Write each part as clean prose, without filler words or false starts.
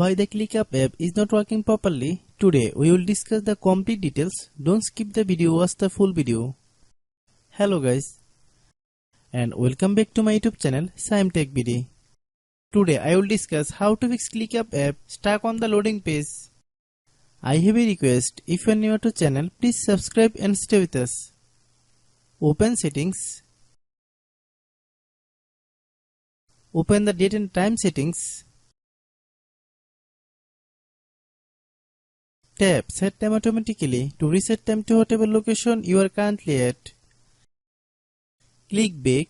Why the ClickUp app is not working properly? Today we will discuss the complete details. Don't skip the video, watch the full video. Hello guys, and welcome back to my YouTube channel Shaem Tech BD. Today I will discuss how to fix ClickUp app stuck on the loading page. I have a request. If you are new to channel, please subscribe and stay with us. Open settings. Open the date and time settings. Tap Set Time Automatically to reset time to whatever location you are currently at. Click Back.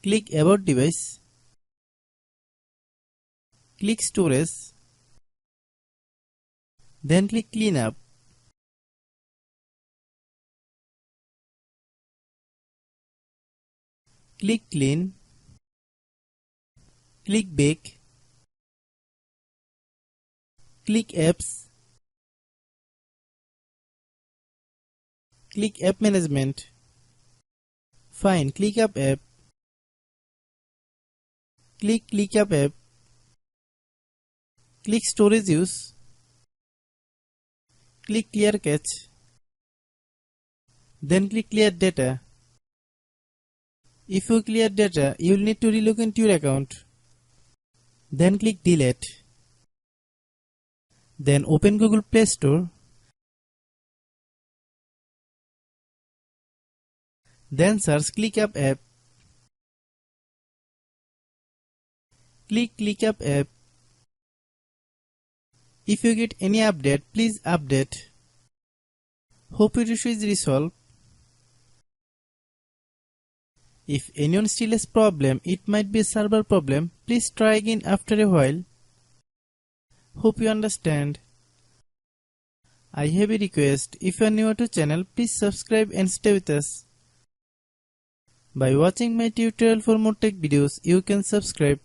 Click About Device. Click Storage. Then click Cleanup. Click Clean. Click Back. Click Apps. Click App Management. Find ClickUp app. Click ClickUp app. Click Storage Use. Click Clear Cache. Then click Clear Data. If you clear data, you will need to relog into your account. Then click Delete. Then open Google Play Store. Then search ClickUp app. Click ClickUp app. If you get any update, please update. Hope your issue is resolved. If anyone still has problem, it might be a server problem. Please try again after a while. Hope you understand. I have a request. If you are new to channel, please subscribe and stay with us. By watching my tutorial for more tech videos, you can subscribe.